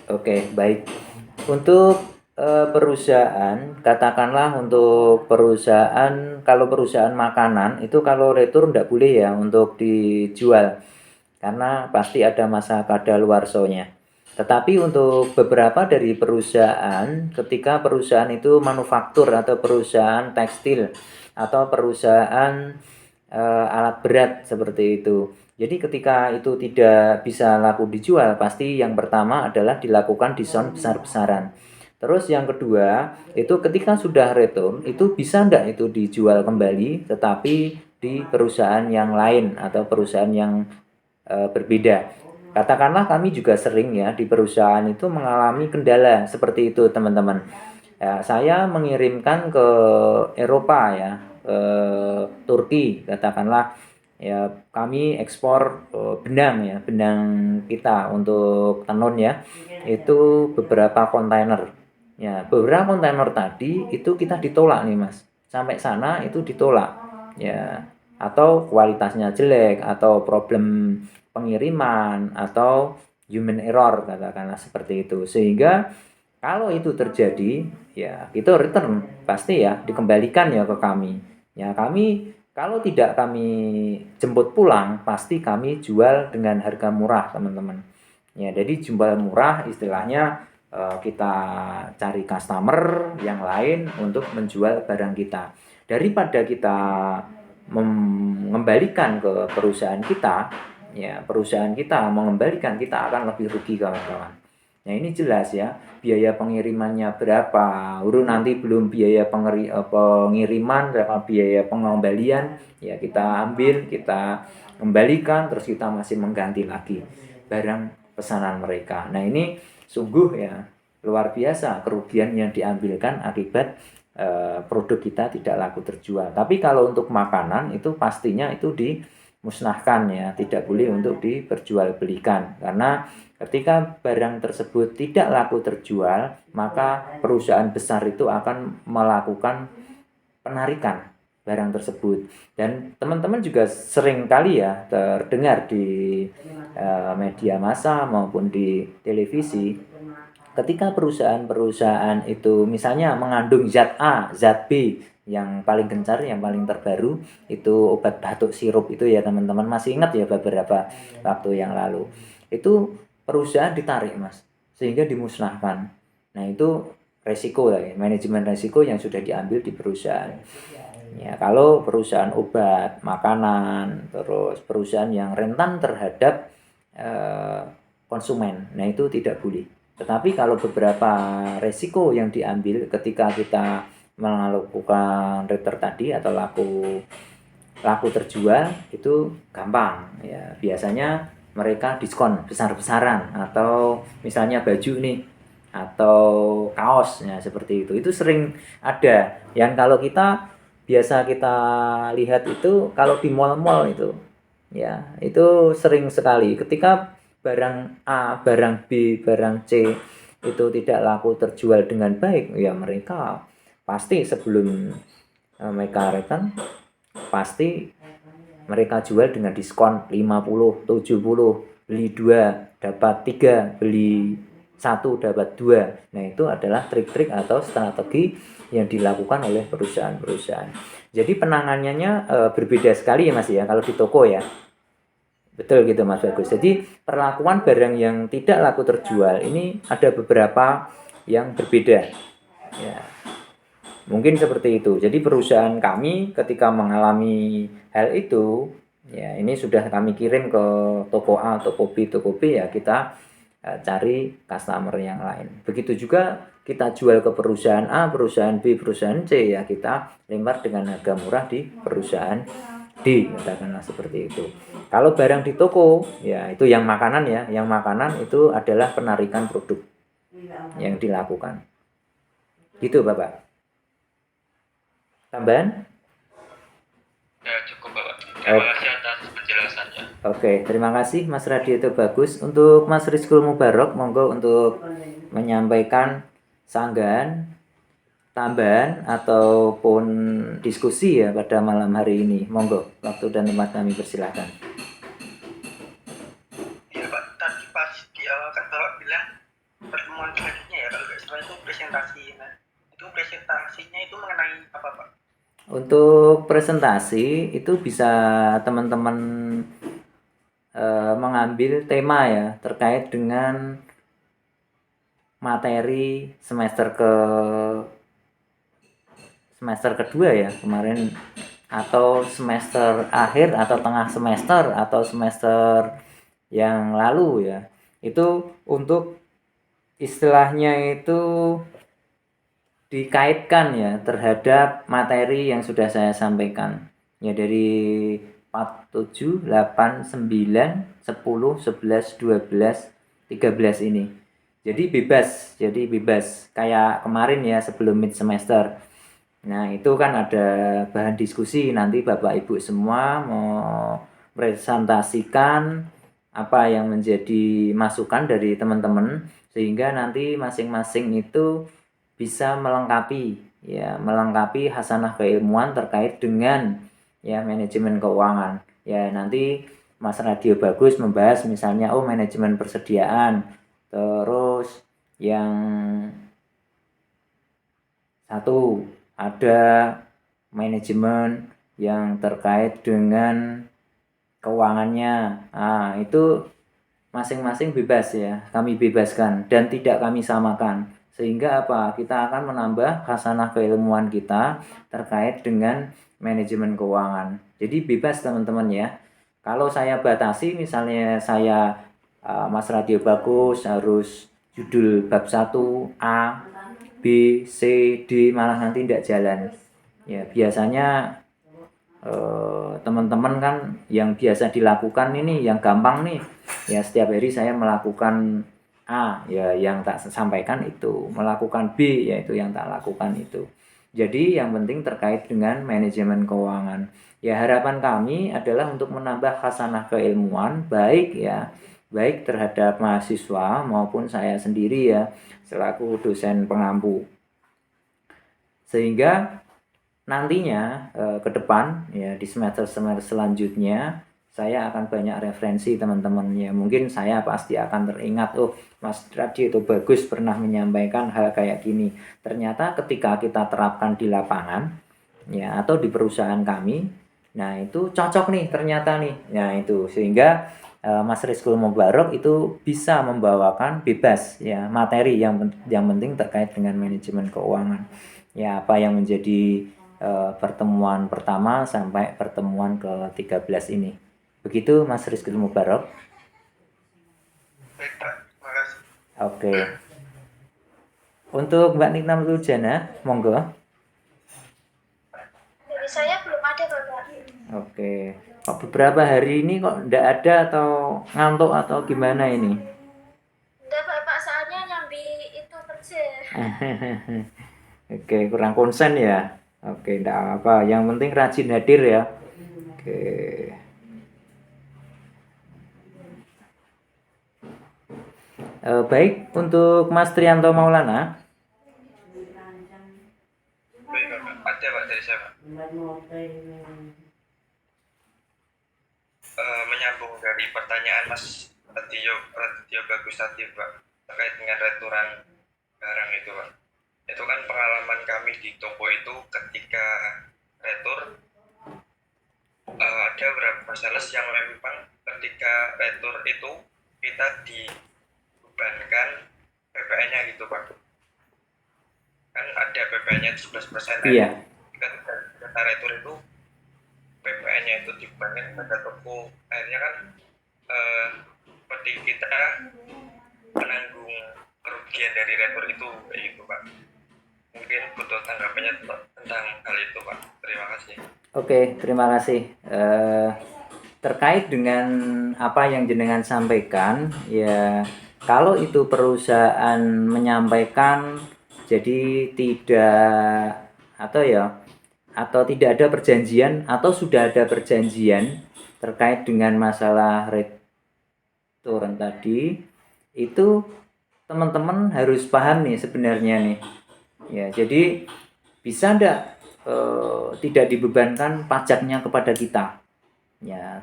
Oke, baik. Untuk perusahaan, katakanlah untuk perusahaan, kalau perusahaan makanan itu kalau retur tidak boleh ya untuk dijual karena pasti ada masa kadaluarsanya. Tetapi untuk beberapa dari perusahaan, ketika perusahaan itu manufaktur atau perusahaan tekstil atau perusahaan alat berat seperti itu. Jadi ketika itu tidak bisa laku dijual, pasti yang pertama adalah dilakukan diskon besar-besaran. Terus yang kedua, itu ketika sudah return, itu bisa enggak itu dijual kembali, tetapi di perusahaan yang lain atau perusahaan yang berbeda. Katakanlah kami juga sering ya di perusahaan itu mengalami kendala seperti itu teman-teman. Ya, saya mengirimkan ke Eropa ya, ke Turki katakanlah ya kami ekspor benang ya, benang kita untuk tenun ya, itu beberapa kontainer. Ya, beberapa kontainer tadi itu kita ditolak nih Mas. Sampai sana itu ditolak. Ya, atau kualitasnya jelek atau problem pengiriman atau human error katakanlah seperti itu. Sehingga kalau itu terjadi, ya itu return pasti ya dikembalikan ya ke kami. Ya kami kalau tidak kami jemput pulang, pasti kami jual dengan harga murah teman-teman. Ya jadi jual murah istilahnya kita cari customer yang lain untuk menjual barang kita. Daripada kita mengembalikan ke perusahaan kita, ya perusahaan kita mengembalikan, kita akan lebih rugi kawan-kawan. Nah ini jelas ya, biaya pengirimannya berapa, nanti belum biaya pengiriman, berapa biaya pengembalian, ya kita ambil, kita kembalikan, terus kita masih mengganti lagi barang pesanan mereka. Nah ini sungguh ya luar biasa kerugian yang diambilkan akibat produk kita tidak laku terjual. Tapi kalau untuk makanan itu pastinya itu dimusnahkan ya, tidak boleh untuk diperjualbelikan karena ketika barang tersebut tidak laku terjual, maka perusahaan besar itu akan melakukan penarikan barang tersebut. Dan teman-teman juga sering kali ya terdengar di media massa maupun di televisi, ketika perusahaan-perusahaan itu misalnya mengandung zat A, zat B, yang paling gencar, yang paling terbaru itu obat batuk sirup itu ya teman-teman, masih ingat ya beberapa waktu yang lalu. Itu perusahaan ditarik Mas, sehingga dimusnahkan. Nah itu resiko lah ya, manajemen resiko yang sudah diambil di perusahaan. Ya kalau perusahaan obat, makanan, terus perusahaan yang rentan terhadap konsumen, nah itu tidak boleh. Tetapi kalau beberapa resiko yang diambil ketika kita melakukan return tadi atau laku terjual itu gampang ya, biasanya mereka diskon besar-besaran atau misalnya baju nih atau kaos ya seperti itu sering ada yang kalau kita biasa kita lihat itu kalau di mall-mall itu ya itu sering sekali ketika barang A, barang B, barang C itu tidak laku terjual dengan baik ya mereka pasti sebelum mereka return pasti mereka jual dengan diskon 50, 70, beli 2 dapat 3, beli 1 dapat 2. Nah itu adalah trik-trik atau strategi yang dilakukan oleh perusahaan-perusahaan. Jadi penanganannya berbeda sekali ya Mas ya kalau di toko ya. Betul gitu Mas Bagus. Jadi perlakuan barang yang tidak laku terjual ini ada beberapa yang berbeda. Ya, mungkin seperti itu. Jadi perusahaan kami ketika mengalami hal itu, ya ini sudah kami kirim ke toko A, toko B ya kita cari customer yang lain. Begitu juga kita jual ke perusahaan A, perusahaan B, perusahaan C ya kita lempar dengan harga murah di perusahaan D, katakanlah seperti itu. Kalau barang di toko, ya itu yang makanan ya, yang makanan itu adalah penarikan produk yang dilakukan. Gitu Bapak. Tambahan? Ya cukup Bapak. Terima kasih atas penjelasannya. Oke, terima kasih Mas Radi itu bagus. Untuk Mas Rizkul Mubarok, monggo untuk menyampaikan sanggahan, tambahan ataupun diskusi ya pada malam hari ini. Monggo, waktu dan tempat kami persilahkan. Iya Pak, tadi pas di awal kan Bapak bilang pertemuan selanjutnya ya kalau nggak salah itu presentasi. Nah, itu presentasinya itu mengenai apa Pak? Untuk presentasi itu bisa teman-teman mengambil tema ya terkait dengan materi semester kedua ya kemarin atau semester akhir atau tengah semester atau semester yang lalu ya. Itu untuk istilahnya itu dikaitkan ya terhadap materi yang sudah saya sampaikan. Ya dari 4, 7, 8, 9, 10, 11, 12, 13 ini. Jadi bebas kayak kemarin ya sebelum mid semester. Nah, itu kan ada bahan diskusi nanti Bapak Ibu semua mau presentasikan apa yang menjadi masukan dari teman-teman, sehingga nanti masing-masing itu bisa melengkapi hasanah keilmuan terkait dengan manajemen keuangan. Nanti Mas Radio Bagus membahas misalnya manajemen persediaan, terus yang satu ada manajemen yang terkait dengan keuangannya. Nah, itu masing-masing bebas kami bebaskan dan tidak kami samakan. Sehingga apa? Kita akan menambah hasanah keilmuan kita terkait dengan manajemen keuangan. Jadi bebas teman-teman ya. Kalau saya batasi misalnya saya Mas Radio Bagus harus judul bab 1 A, B, C, D malah nanti tidak jalan. Biasanya teman-teman kan yang biasa dilakukan ini yang gampang nih. Setiap hari saya melakukan A, yang tak sampaikan itu, melakukan B, yaitu yang tak lakukan itu. Jadi yang penting terkait dengan manajemen keuangan. Harapan kami adalah untuk menambah hasanah keilmuan baik terhadap mahasiswa maupun saya sendiri selaku dosen pengampu. Sehingga nantinya ke depan di semester selanjutnya saya akan banyak referensi teman-teman mungkin saya pasti akan teringat Mas Radio itu Bagus pernah menyampaikan hal kayak gini, ternyata ketika kita terapkan di lapangan atau di perusahaan kami, nah itu cocok nih ternyata nih, itu sehingga Mas Rizkul Mubarok itu bisa membawakan bebas materi yang penting terkait dengan manajemen keuangan apa yang menjadi pertemuan pertama sampai pertemuan ke-13 ini. Begitu Mas Rizkul Mubarok. Baik Pak, terima kasih. Oke. Untuk Mbak Nikna Lujana, monggo. Dari saya belum ada Bapak. Oke. Kok beberapa hari ini kok enggak ada atau ngantuk atau gimana ini? Enggak Bapak, soalnya nyambi itu kerja. Oke, kurang konsen ya. Oke, enggak apa. Yang penting rajin hadir ya. Oke. Baik, untuk Mas Trianto Maulana. Baik Bapak, ada Pak dari saya Pak. Menyambung dari pertanyaan Mas Radio Bagus tadi Pak, terkait dengan returan barang itu Pak. Itu kan pengalaman kami di toko itu ketika retur ada beberapa sales yang memang ketika retur itu kita dibebankan PPN-nya gitu Pak. Kan ada PPN-nya 11%. Iya. Ketika kita retur itu PPN-nya itu dibebankan pada toko, akhirnya kan seperti kita menanggung kerugian dari retur itu kayak gitu Pak. Mungkin butuh tanggapannya tentang hal itu Pak. Terima kasih. Oke, terima kasih. Terkait dengan apa yang jenengan sampaikan, kalau itu perusahaan menyampaikan jadi tidak atau tidak ada perjanjian atau sudah ada perjanjian terkait dengan masalah return tadi, itu teman-teman harus paham nih sebenarnya nih. Jadi bisa enggak tidak dibebankan pajaknya kepada kita.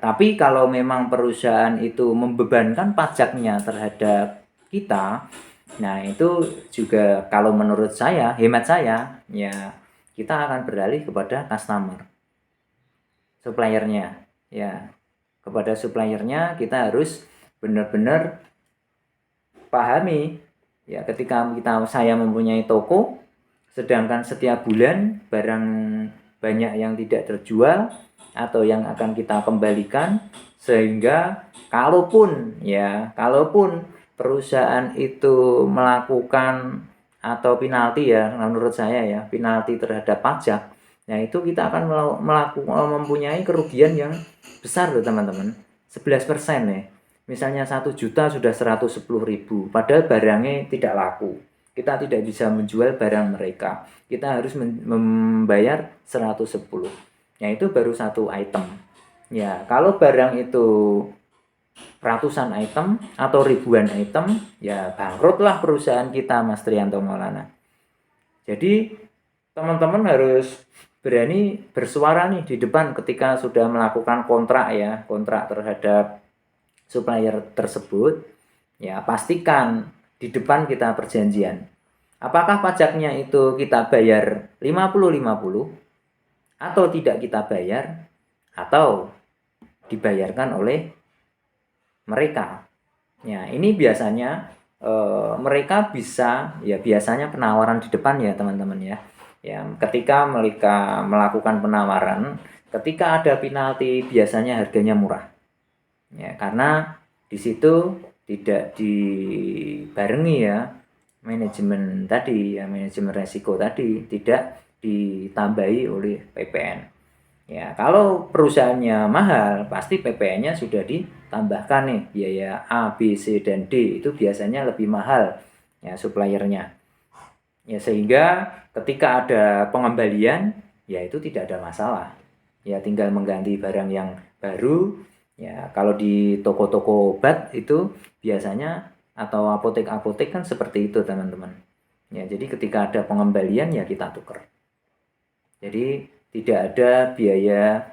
Tapi kalau memang perusahaan itu membebankan pajaknya terhadap kita, nah itu juga kalau menurut saya, hemat saya, kita akan beralih kepada customer, suppliernya. Kepada suppliernya kita harus benar-benar pahami. Ketika saya mempunyai toko, sedangkan setiap bulan barang banyak yang tidak terjual atau yang akan kita kembalikan, sehingga kalaupun perusahaan itu melakukan atau penalti menurut saya penalti terhadap pajak, itu kita akan mempunyai kerugian yang besar loh teman-teman, 11% misalnya 1 juta sudah 110.000, padahal barangnya tidak laku, kita tidak bisa menjual barang mereka, kita harus membayar 110. Itu baru satu item. Ya, kalau barang itu ratusan item atau ribuan item, ya bangkrutlah perusahaan kita, Mas Trianto Maulana. Jadi teman-teman harus berani bersuara nih di depan ketika sudah melakukan kontrak ya, kontrak terhadap supplier tersebut. Ya, pastikan di depan kita perjanjian. Apakah pajaknya itu kita bayar 50-50 atau tidak kita bayar atau dibayarkan oleh mereka. Ya, ini biasanya mereka bisa ya biasanya penawaran di depan ya teman-teman ya. Ya, ketika mereka melakukan penawaran, ketika ada penalti biasanya harganya murah. Ya, karena di situ tidak dibarengi ya manajemen tadi ya, manajemen resiko tadi tidak ditambahi oleh PPN. Ya, kalau perusahaannya mahal, pasti PPN-nya sudah ditambahkan nih, biaya A, B, C, dan D itu biasanya lebih mahal ya suppliernya. Ya, sehingga ketika ada pengembalian, ya itu tidak ada masalah. Ya, tinggal mengganti barang yang baru. Ya, kalau di toko-toko obat itu biasanya atau apotek-apotek kan seperti itu, teman-teman. Ya, jadi ketika ada pengembalian ya kita tukar. Jadi tidak ada biaya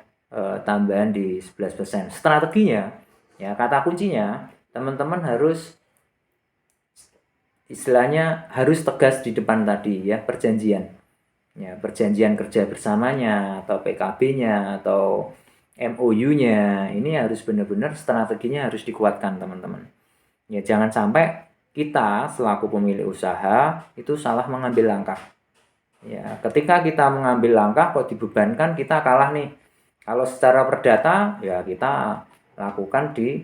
tambahan di 11%. Strateginya, ya kata kuncinya, teman-teman harus istilahnya harus tegas di depan tadi ya perjanjian. Ya, perjanjian kerja bersamanya atau PKB-nya atau MOU-nya ini harus benar-benar strateginya harus dikuatkan, teman-teman. Ya, jangan sampai kita selaku pemilik usaha itu salah mengambil langkah. Ya, ketika kita mengambil langkah kok dibebankan kita kalah nih. Kalau secara perdata ya kita lakukan di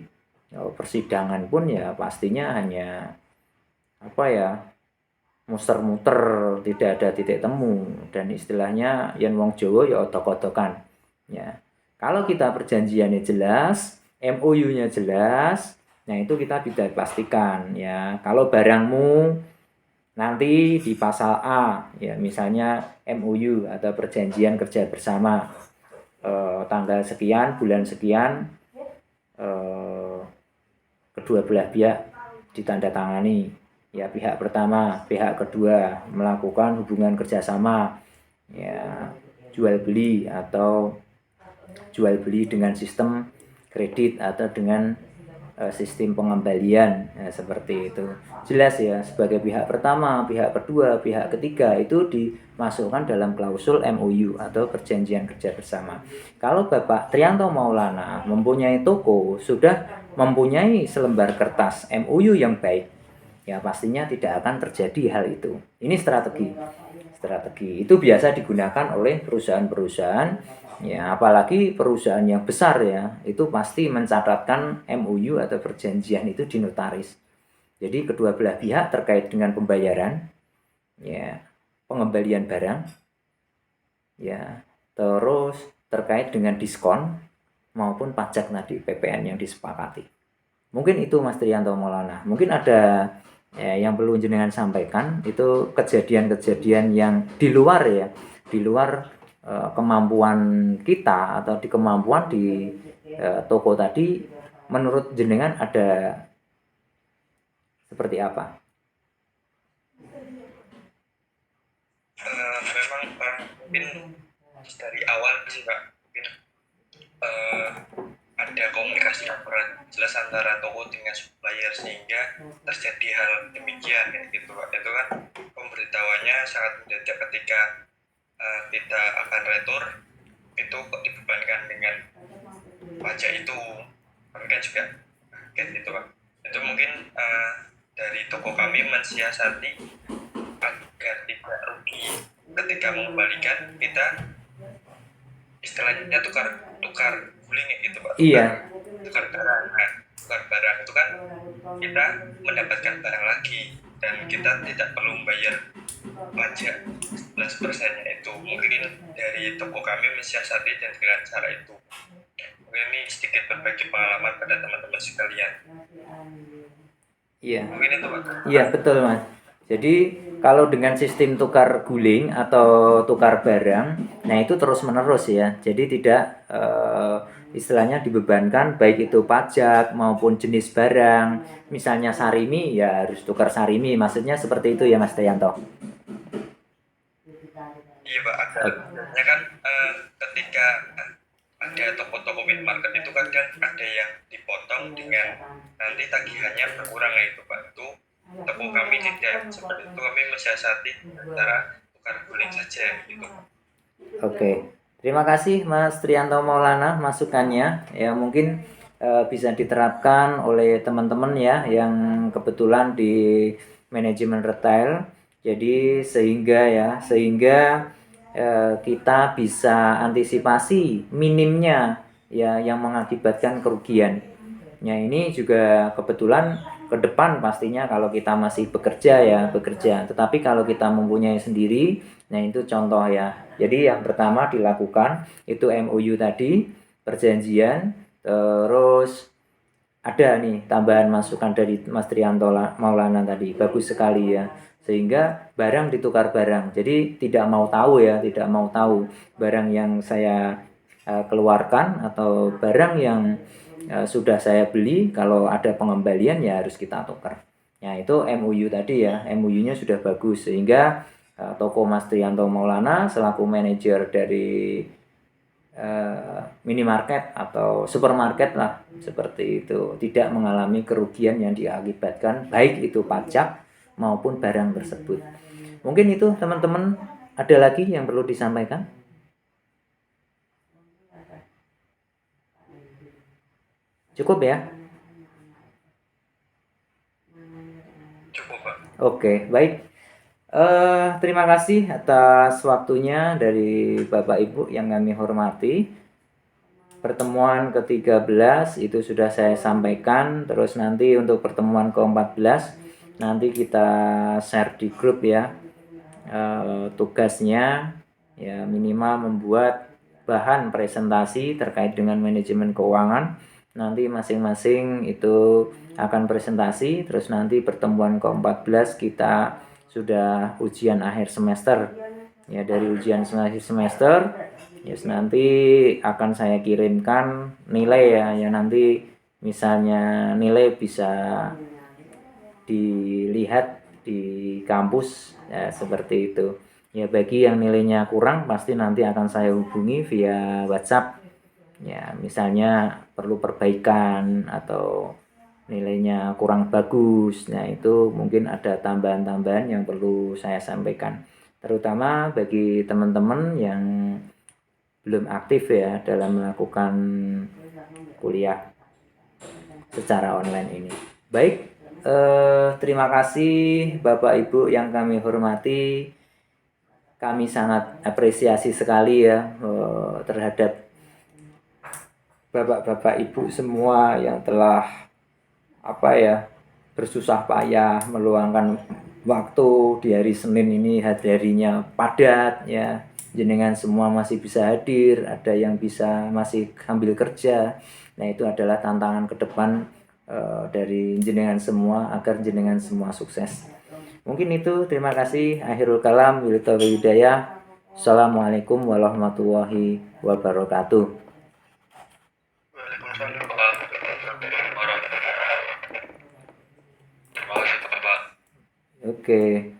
persidangan pun ya pastinya hanya apa ya muter-muter, tidak ada titik temu dan istilahnya yen wong Jawa ya otok-otokan. Ya. Kalau kita perjanjiannya jelas, MOU-nya jelas, nah itu kita bisa pastikan ya. Kalau barangmu nanti di pasal A ya misalnya MOU atau perjanjian kerja bersama tanggal sekian bulan sekian kedua belah pihak ditandatangani ya, pihak pertama pihak kedua melakukan hubungan kerjasama ya jual beli atau jual beli dengan sistem kredit atau dengan sistem pengembalian ya, seperti itu jelas ya, sebagai pihak pertama, pihak kedua, pihak ketiga itu dimasukkan dalam klausul MOU atau perjanjian kerja bersama. Kalau Bapak Trianto Maulana mempunyai toko, sudah mempunyai selembar kertas MOU yang baik, ya pastinya tidak akan terjadi hal itu. Ini strategi itu biasa digunakan oleh perusahaan-perusahaan ya, apalagi perusahaan yang besar ya, itu pasti mencatatkan MOU atau perjanjian itu di notaris. Jadi kedua belah pihak terkait dengan pembayaran ya, pengembalian barang ya, terus terkait dengan diskon maupun pajak tadi PPN yang disepakati. Mungkin itu Mas Trianto Maulana. Mungkin ada yang perlu jenengan sampaikan, itu kejadian-kejadian yang di luar ya, di luar kemampuan kita atau di kemampuan di toko tadi, menurut jenengan ada seperti apa? Memang Pak, mungkin dari awal sih Pak, mungkin ada komunikasi yang kurang jelas antara toko dengan supplier sehingga terjadi hal demikian gitu Pak. Itu kan pemberitahuannya sangat mendadak ketika kita akan retur, itu kok dibebankan dengan pajak itu, kami kan juga kaget gitu Pak. Itu mungkin dari toko kami mensiasati agar tidak rugi ketika mengembalikan, kita istilahnya tukar guling gitu Pak. Iya. Tukar barang. Nah, tukar barang itu kan kita mendapatkan barang lagi dan kita tidak perlu membayar pajak 11%-nya itu. Mungkin dari toko kami mensiasati dan dengan cara itu. Mungkin ini sedikit berbagi pengalaman pada teman-teman sekalian. Iya. Mungkin itu Pak. Iya betul Mas. Jadi kalau dengan sistem tukar guling atau tukar barang, nah itu terus menerus ya. Jadi tidak istilahnya dibebankan baik itu pajak maupun jenis barang. Misalnya sarimi ya harus tukar sarimi, maksudnya seperti itu ya Mas Trianto. Iya Pak, biasanya kan ketika ada toko-toko minimarket itu kadang ada yang dipotong dengan nanti tagihannya berkurang ya itu Pak. Itu toko kami tidak seperti itu, kami mensiasati antara tukar guling saja gitu. Oke, terima kasih Mas Trianto Maulana masukannya. Ya mungkin bisa diterapkan oleh teman-teman ya yang kebetulan di manajemen retail. Jadi sehingga kita bisa antisipasi minimnya ya yang mengakibatkan kerugian. Ya ini juga kebetulan ke depan pastinya kalau kita masih bekerja. Tetapi kalau kita mempunyai sendiri, nah itu contoh ya. Jadi yang pertama dilakukan itu MOU tadi, perjanjian, terus ada nih tambahan masukan dari Mas Trianto Maulana tadi, bagus sekali ya. Sehingga barang ditukar barang. Jadi tidak mau tahu barang yang saya keluarkan atau barang yang sudah saya beli, kalau ada pengembalian ya harus kita tukar. Ya itu MOU tadi ya, MOU-nya sudah bagus sehingga toko Mas Trianto Maulana selaku manajer dari minimarket atau supermarket lah seperti itu tidak mengalami kerugian yang diakibatkan baik itu pajak maupun barang tersebut. Mungkin itu teman-teman, ada lagi yang perlu disampaikan? Cukup ya? Cukup Pak. Oke, baik. Terima kasih atas waktunya dari Bapak Ibu yang kami hormati. Pertemuan ke-13 itu sudah saya sampaikan. Terus nanti untuk pertemuan ke-14 nanti kita share di grup ya. Tugasnya ya minimal membuat bahan presentasi terkait dengan manajemen keuangan. Nanti masing-masing itu akan presentasi. Terus nanti pertemuan ke-14 kita sudah ujian akhir semester. Ya dari ujian akhir semester yes, nanti akan saya kirimkan nilai ya nanti misalnya nilai bisa dilihat di kampus ya seperti itu. Ya bagi yang nilainya kurang pasti nanti akan saya hubungi via WhatsApp. Ya misalnya perlu perbaikan atau nilainya kurang bagus. Nah, itu mungkin ada tambahan-tambahan yang perlu saya sampaikan. Terutama bagi teman-teman yang belum aktif ya dalam melakukan kuliah secara online ini. Baik, terima kasih Bapak Ibu yang kami hormati. Kami sangat apresiasi sekali ya terhadap Bapak-bapak Ibu semua yang telah bersusah payah meluangkan waktu di hari Senin ini, harinya padat ya. Jenengan semua masih bisa hadir, ada yang bisa masih sambil kerja. Nah, itu adalah tantangan ke depan dari jenengan semua agar jenengan semua sukses. Mungkin itu, terima kasih. Akhirul kalam, wabillahi hidayah. Assalamualaikum warahmatullahi wabarakatuh. Waalaikumsalam. Terima kasih Bapak. Oke.